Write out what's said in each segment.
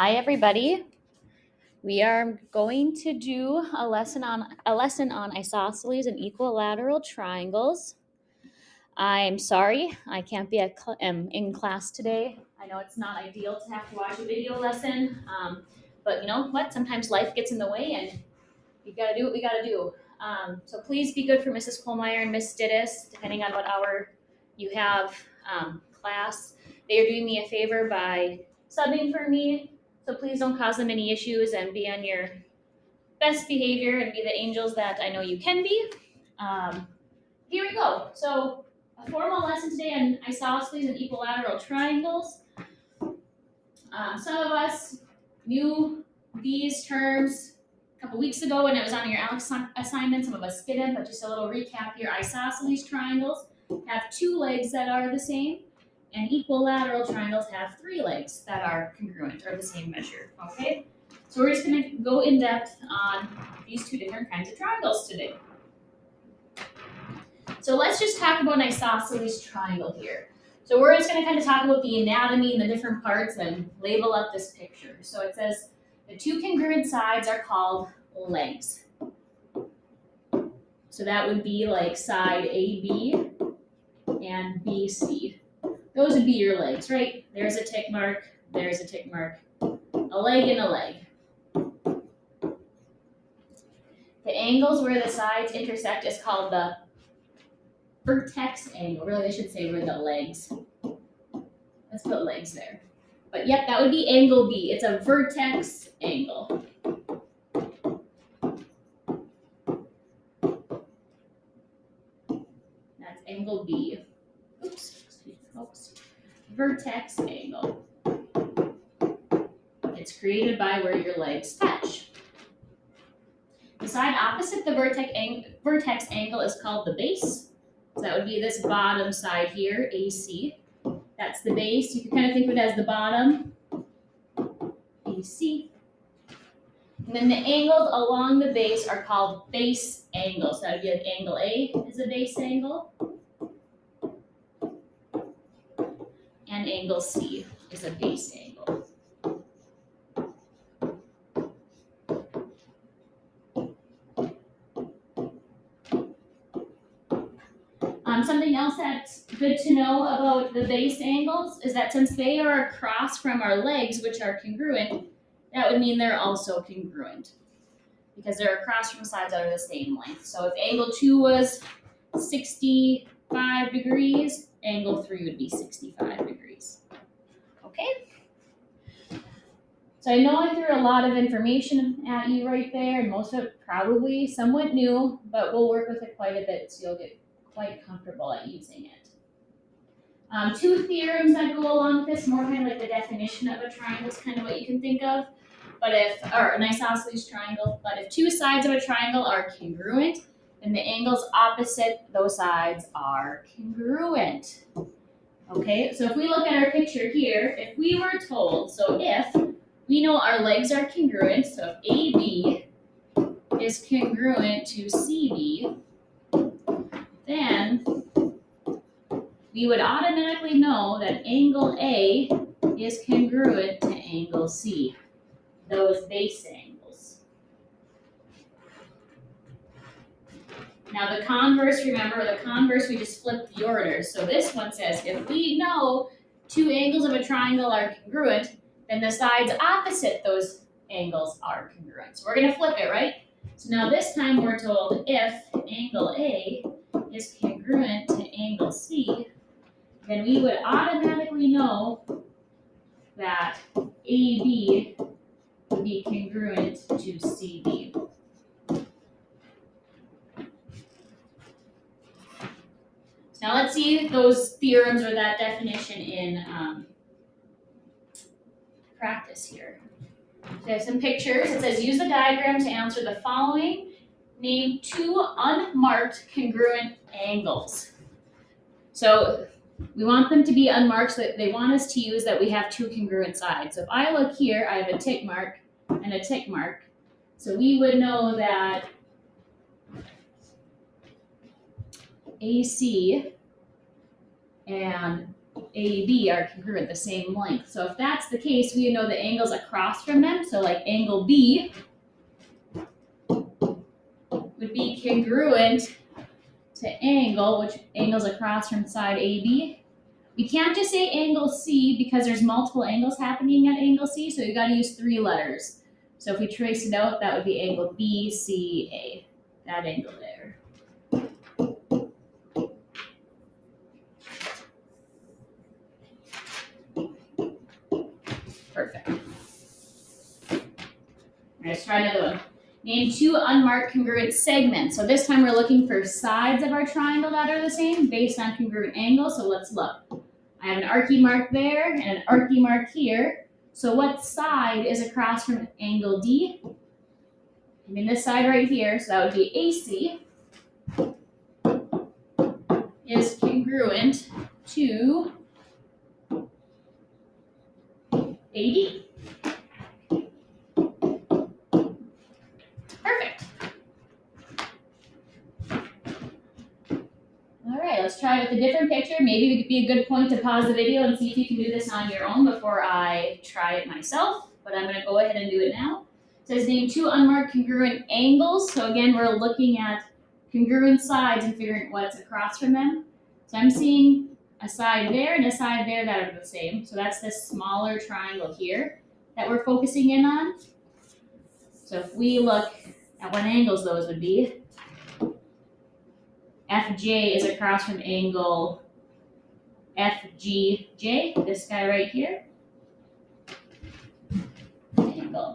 Hi, everybody. We are going to do a lesson on isosceles and equilateral triangles. I'm sorry I can't be in class today. I know it's not ideal to have to watch a video lesson, but you know what? Sometimes life gets in the way, and we gotta do what we gotta do. So please be good for Mrs. Kohlmeyer and Miss Stidis, depending on what hour you have class. They are doing me a favor by subbing for me, so please don't cause them any issues and be on your best behavior and be the angels that I know you can be. Here we go. So a formal lesson today on isosceles and equilateral triangles. Some of us knew these terms a couple weeks ago when it was on your Alex assignment. Some of us didn't, but just a little recap here. Isosceles triangles have two legs that are the same, and equilateral triangles have three legs that are congruent or the same measure. Okay? So we're just going to go in depth on these two different kinds of triangles today. So let's just talk about an isosceles triangle here. So we're just going to kind of talk about the anatomy and the different parts and label up this picture. So it says the two congruent sides are called legs. So that would be like side AB and BC. Those would be your legs, right? There's a tick mark, there's a tick mark, a leg and a leg. The angles where the sides intersect is called the vertex angle. Really, I should say where the legs. Let's put legs there. But yep, that would be angle B. It's a vertex angle. That's angle B. Oops, folks. Vertex angle. It's created by where your legs touch. The side opposite the vertex angle is called the base. So that would be this bottom side here, AC. That's the base. You can kind of think of it as the bottom, AC. And then the angles along the base are called base angles. So that would be like angle A is a base angle. And angle C is a base angle. Something else that's good to know about the base angles is that since they are across from our legs, which are congruent, that would mean they're also congruent because they're across from sides that are the same length. So if angle 2 was 65 degrees, angle 3 would be 65 degrees. Okay? So I know I threw a lot of information at you right there, and most of it probably somewhat new, but we'll work with it quite a bit so you'll get quite comfortable at using it. Two theorems that go along with this, more kind of like the definition of a triangle is kind of what you can think of, or an isosceles triangle. But if two sides of a triangle are congruent, then the angles opposite those sides are congruent. Okay, so if we look at our picture here, if we were told, if we know our legs are congruent, so if AB is congruent to CB, then we would automatically know that angle A is congruent to angle C, those base angles. Now the converse, remember, we just flipped the order. So this one says if we know two angles of a triangle are congruent, then the sides opposite those angles are congruent. So we're going to flip it, right? So now this time we're told if angle A is congruent to angle C, then we would automatically know that AB would be congruent to CB. So now let's see those theorems or that definition in practice here. So I have some pictures. It says use the diagram to answer the following. Name two unmarked congruent angles. So we want them to be unmarked so that they want us to use that we have two congruent sides. So if I look here, I have a tick mark and a tick mark. So we would know that AC and AB are congruent, the same length. So if that's the case, we know the angles across from them. So like angle B would be congruent to angle, which angles across from side AB. We can't just say angle C because there's multiple angles happening at angle C, so you got to use 3 letters. So if we trace it out, that would be angle BCA, that angle there. Perfect. Let's try another one. Name 2 unmarked congruent segments. So this time we're looking for sides of our triangle that are the same based on congruent angles. So let's look. I have an archy mark there and an archy mark here. So what side is across from angle D? I mean this side right here, so that would be AC, is congruent to AD. Perfect. All right, let's try with a different picture. Maybe it could be a good point to pause the video and see if you can do this on your own before I try it myself. But I'm going to go ahead and do it now. It says name 2 unmarked congruent angles. So again, we're looking at congruent sides and figuring what's across from them. So I'm seeing a side there and a side there that are the same. So that's this smaller triangle here that we're focusing in on. So if we look at what angles those would be, FJ is across from angle FGJ, this guy right here. Angle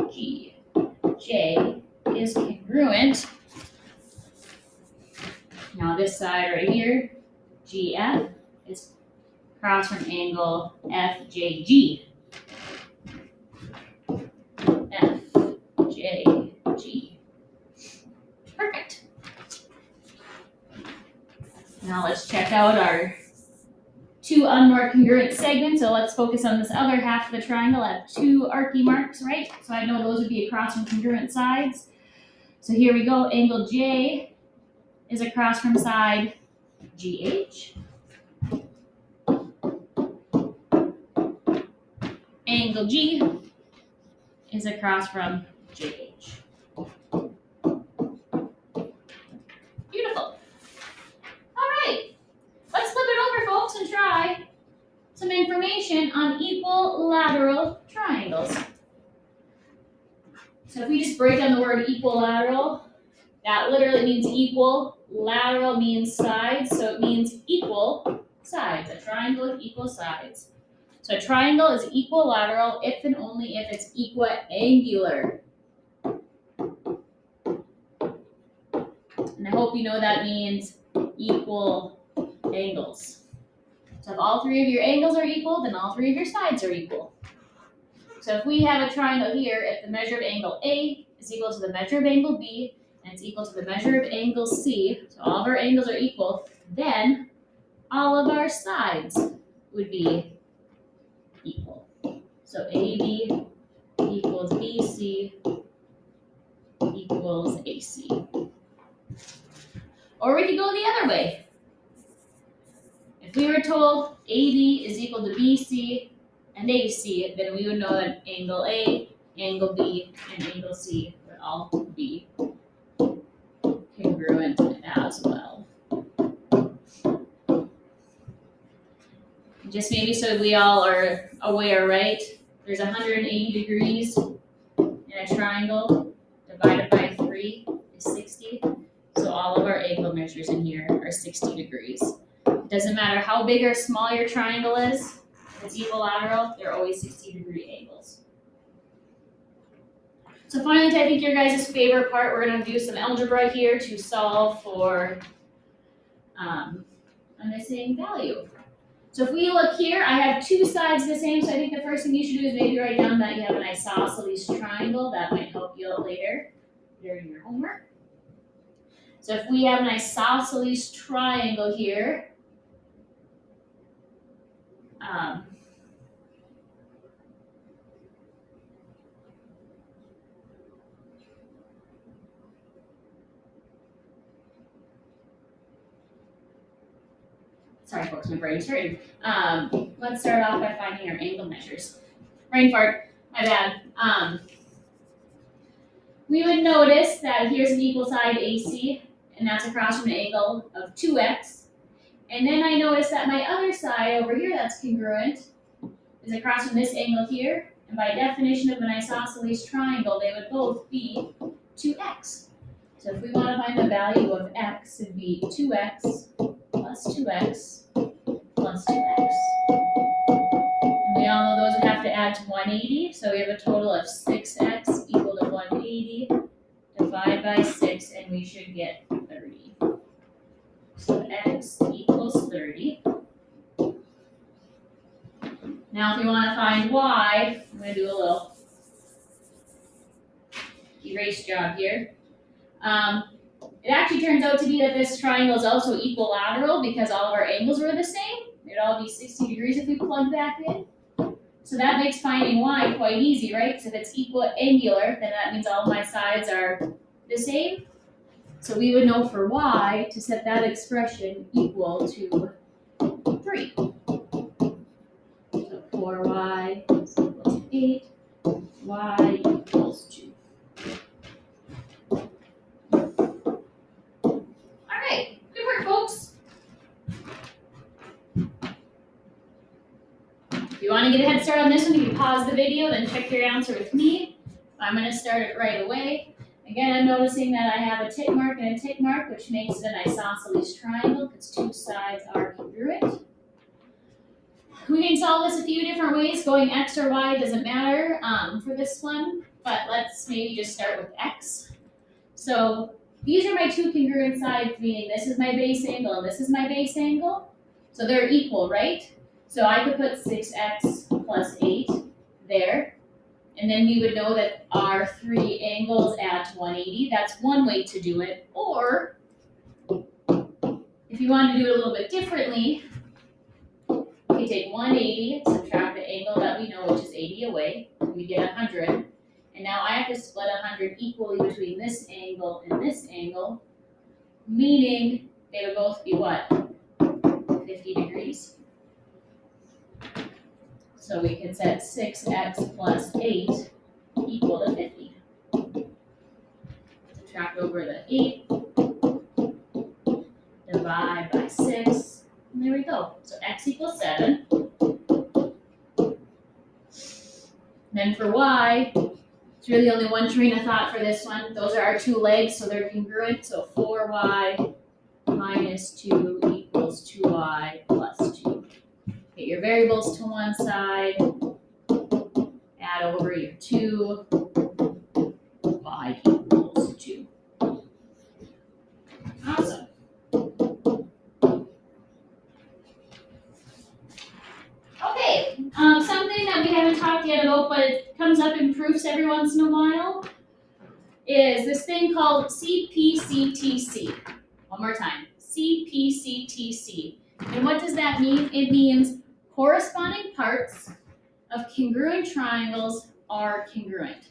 FGJ is congruent. Now this side right here, GF, is across from angle FJG. FJG. Perfect. Now let's check out our 2 unmarked congruent segments. So let's focus on this other half of the triangle. I have 2 archy marks, right? So I know those would be across from congruent sides. So here we go. Angle J is across from side GH. Angle G is across from JH. Beautiful. All right. Let's flip it over, folks, and try some information on equilateral triangles. So if we just break down the word equilateral, that literally means equal. Lateral means sides, so it means equal sides. A triangle with equal sides. So a triangle is equilateral if and only if it's equiangular. And I hope you know that means equal angles. So if all 3 of your angles are equal, then all 3 of your sides are equal. So if we have a triangle here, if the measure of angle A is equal to the measure of angle B, and it's equal to the measure of angle C, so all of our angles are equal, then all of our sides would be equal. So AB equals BC equals AC. Or we could go the other way. If we were told AB is equal to BC and AC, then we would know that angle A, angle B, and angle C would all be congruent as well. Just maybe so we all are aware, right? There's 180 degrees in a triangle. Divided by 3 is 60. So all of our angle measures in here are 60 degrees. It doesn't matter how big or small your triangle is, if it's equilateral, they're always 60-degree angles. So finally, I think your guys' favorite part, we're going to do some algebra here to solve for a missing value. So if we look here, I have 2 sides the same, so I think the first thing you should do is maybe write down that you have an isosceles triangle. That might help you out later during your homework. So if we have an isosceles triangle here, Sorry, folks, my brain's hurting. Let's start off by finding our angle measures. Brain fart, my bad. We would notice that here's an equal side AC, and that's across from an angle of 2x. And then I notice that my other side over here that's congruent is across from this angle here. And by definition of an isosceles triangle, they would both be 2x. So if we want to find the value of x, it'd be 2x plus 2x plus 2x. And we all know those would have to add to 180. So we have a total of 6x equal to 180. Divide by 6, and we should get 30. So x equals 30. Now if you want to find y, I'm going to do a little erase job here. It actually turns out to be that this triangle is also equilateral because all of our angles were the same. It'd all be 60 degrees if we plug that in. So that makes finding y quite easy, right? Because if it's equiangular, then that means all my sides are the same. So we would know for y to set that expression equal to 3. So 4y is equal to 8, y equals 2. All right, good work, folks. If you want to get a head start on this one, you can pause the video, then check your answer with me. I'm going to start it right away. Again, I'm noticing that I have a tick mark and a tick mark, which makes it an isosceles triangle because two sides are congruent. We can solve this a few different ways. Going x or y doesn't matter for this one, but let's maybe just start with x. So these are my two congruent sides, meaning this is my base angle and this is my base angle. So they're equal, right? So I could put 6x plus 8 there. And then we would know that our three angles add to 180. That's one way to do it. Or if you want to do it a little bit differently, we take 180, subtract the angle that we know, which is 80 away, and we get 100. And now I have to split 100 equally between this angle and this angle, meaning they would both be what? 50 degrees. So we can set 6x plus 8 equal to 50. Subtract over the 8, divide by 6, and there we go. So x equals 7. Then for y, it's really only one train of thought for this one. Those are our two legs, so they're congruent. So 4y minus 2 equals 2y plus 2. Get your variables to one side, add over your 2, y equals 2. Awesome. Okay, something that we haven't talked yet about, but it comes up in proofs every once in a while, is this thing called CPCTC. One more time, CPCTC. And what does that mean? It means corresponding parts of congruent triangles are congruent.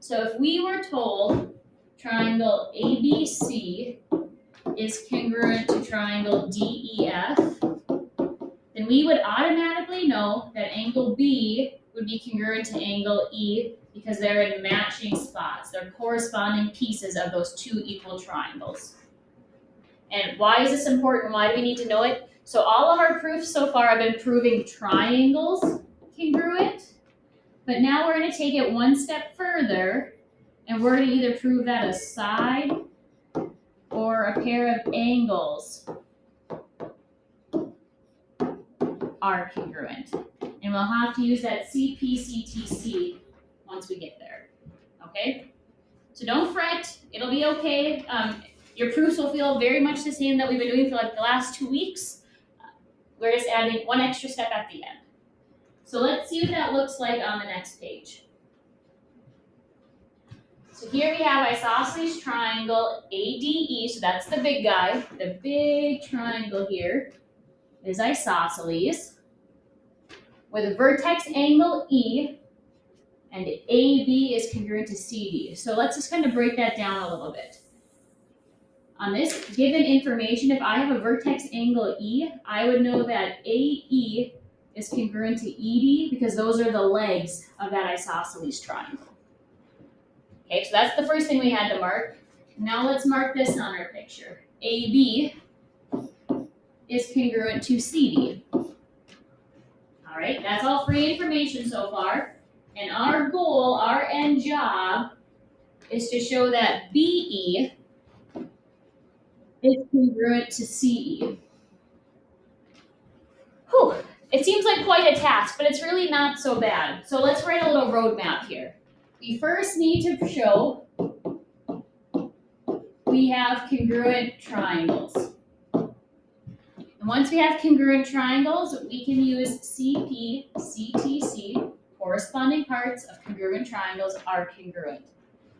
So if we were told triangle ABC is congruent to triangle DEF, then we would automatically know that angle B would be congruent to angle E because they're in matching spots. They're corresponding pieces of those two equal triangles. And why is this important? Why do we need to know it? So all of our proofs so far have been proving triangles congruent, but now we're going to take it one step further, and we're going to either prove that a side or a pair of angles are congruent. And we'll have to use that CPCTC once we get there. Okay? So don't fret, it'll be okay. Your proofs will feel very much the same that we've been doing for like the last 2 weeks. We're just adding one extra step at the end. So let's see what that looks like on the next page. So here we have isosceles triangle ADE, so that's the big guy. The big triangle here is isosceles with a vertex angle E, and AB is congruent to CD. So let's just kind of break that down a little bit. On this given information, if I have a vertex angle E, I would know that AE is congruent to ED because those are the legs of that isosceles triangle. Okay, so that's the first thing we had to mark. Now let's mark this on our picture. AB is congruent to CD. All right, that's all free information so far. And our goal, our end job, is to show that BE is congruent to CE. Whew, it seems like quite a task, but it's really not so bad. So let's write a little roadmap here. We first need to show we have congruent triangles. And once we have congruent triangles, we can use CP, CTC, corresponding parts of congruent triangles are congruent.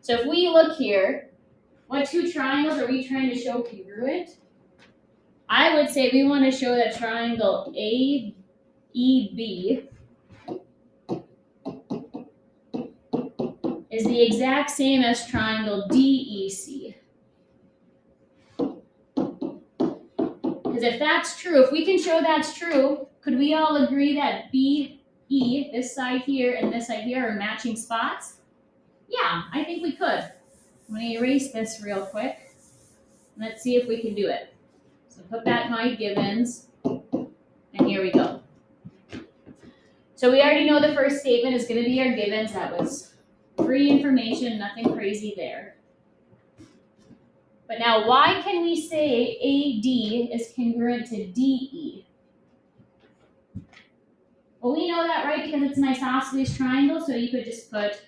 So if we look here, what two triangles are we trying to show congruent? I would say we want to show that triangle AEB is the exact same as triangle DEC. Because if that's true, if we can show that's true, could we all agree that BE, this side here and this side here, are matching spots? Yeah, I think we could. I'm going to erase this real quick. Let's see if we can do it. So put back my givens, and here we go. So we already know the first statement is going to be our givens. That was free information, nothing crazy there. But now, why can we say AD is congruent to DE? Well, we know that, right, because it's an isosceles triangle, so you could just put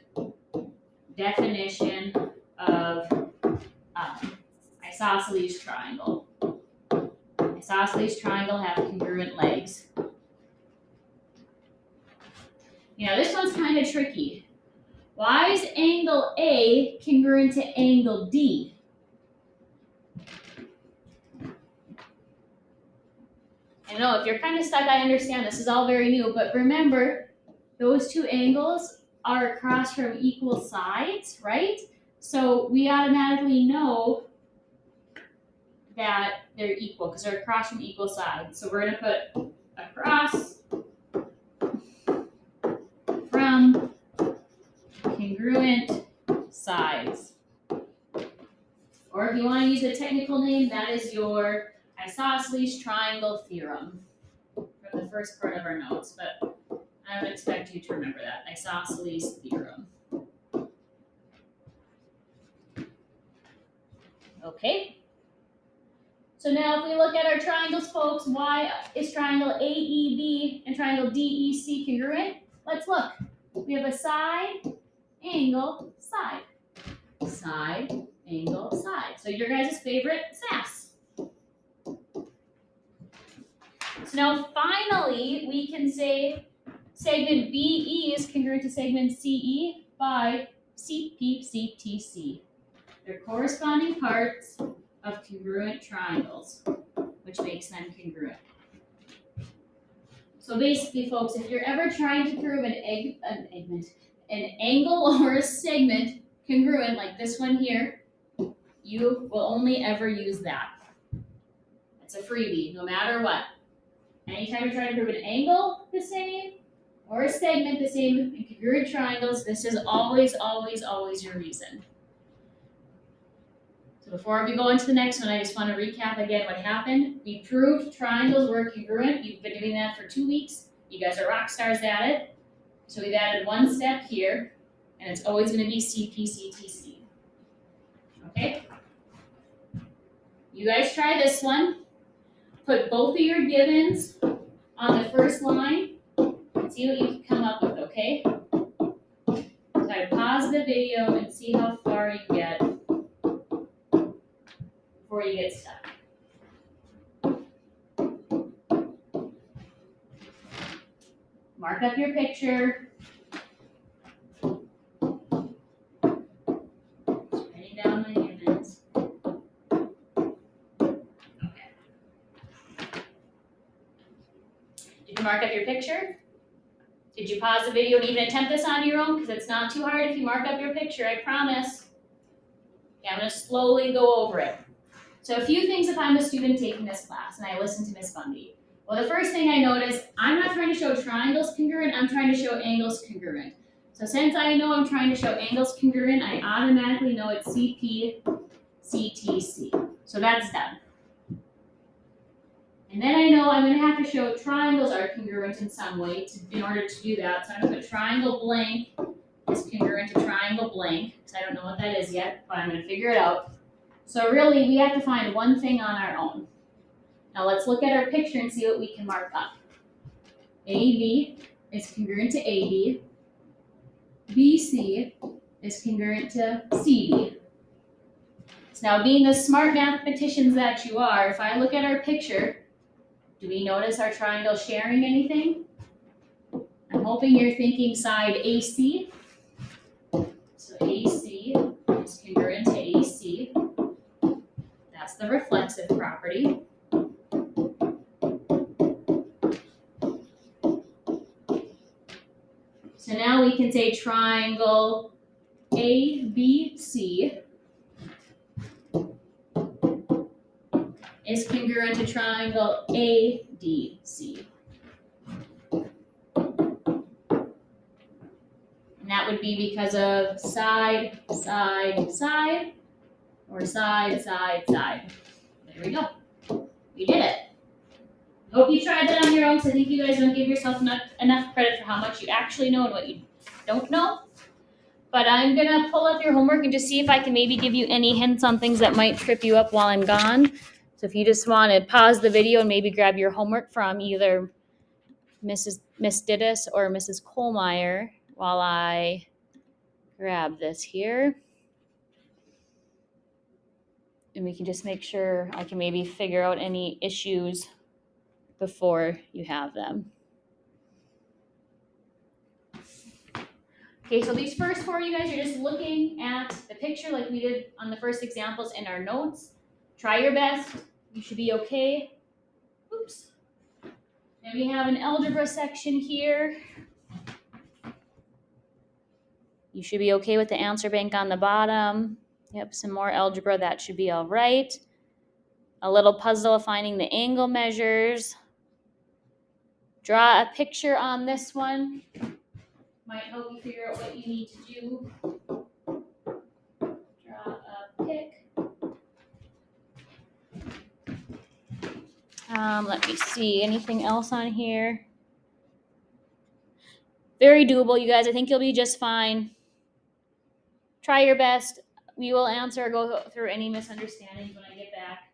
definition of isosceles triangle. Isosceles triangle have congruent legs. You know, this one's kind of tricky. Why is angle A congruent to angle D? I know if you're kind of stuck, I understand this is all very new, but remember, those two angles are across from equal sides, right? So we automatically know that they're equal because they're across from equal sides. So we're going to put across from congruent sides. Or if you want to use a technical name, that is your isosceles triangle theorem from the first part of our notes, but I don't expect you to remember that. Isosceles theorem. Okay. So now if we look at our triangles, folks, why is triangle AEB and triangle DEC congruent? Let's look. We have a side, angle, side. Side, angle, side. So your guys' favorite SAS. So now finally, we can say segment BE is congruent to segment CE by CPCTC. They're corresponding parts of congruent triangles, which makes them congruent. So basically, folks, if you're ever trying to prove an angle or a segment congruent, like this one here, you will only ever use that. It's a freebie, no matter what. Anytime you're trying to prove an angle the same or a segment the same in congruent triangles, this is always, always, always your reason. So before we go into the next one, I just want to recap again what happened. We proved triangles were congruent. We've been doing that for 2 weeks. You guys are rock stars at it. So we've added one step here, and it's always going to be CPCTC. Okay? You guys try this one. Put both of your givens on the first line and see what you can come up with, okay? So I pause the video and see how far you get before you get stuck. Mark up your picture. Just writing down my givens. Okay. Did you mark up your picture? Did you pause the video and even attempt this on your own? Because it's not too hard if you mark up your picture, I promise. Okay, I'm going to slowly go over it. So a few things if I'm a student taking this class and I listen to Miss Bundy. Well, the first thing I notice, I'm not trying to show triangles congruent, I'm trying to show angles congruent. So since I know I'm trying to show angles congruent, I automatically know it's CP, CTC. So that's done. And then I know I'm going to have to show triangles are congruent in some way in order to do that. So I'm going to put triangle blank is congruent to triangle blank, because I don't know what that is yet, but I'm going to figure it out. So really, we have to find one thing on our own. Now let's look at our picture and see what we can mark up. AB is congruent to AD. BC is congruent to CD. So now, being the smart mathematicians that you are, if I look at our picture, do we notice our triangle sharing anything? I'm hoping you're thinking side AC. So AC is congruent to AC. That's the reflexive property. So now we can say triangle ABC is congruent to triangle ADC. And that would be because of side, side, side, or side, side, side. There we go. We did it. Hope you tried that on your own, because I think you guys don't give yourself enough credit for how much you actually know and what you don't know. But I'm going to pull up your homework and just see if I can maybe give you any hints on things that might trip you up while I'm gone. So if you just want to pause the video and maybe grab your homework from either Miss Didis or Mrs. Kohlmeyer while I grab this here. And we can just make sure I can maybe figure out any issues before you have them. Okay, so these first four, you guys are just looking at the picture like we did on the first examples in our notes. Try your best. You should be okay. Oops. Then we have an algebra section here. You should be okay with the answer bank on the bottom. Yep, some more algebra. That should be all right. A little puzzle of finding the angle measures. Draw a picture on this one. Might help you figure out what you need to do. Draw a pic. Let me see. Anything else on here? Very doable, you guys. I think you'll be just fine. Try your best. We will answer or go through any misunderstandings when I get back.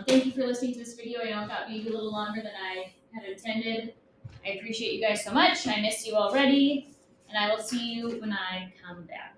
Thank you for listening to this video. I know it got maybe a little longer than I had intended. I appreciate you guys so much. I miss you already. And I will see you when I come back.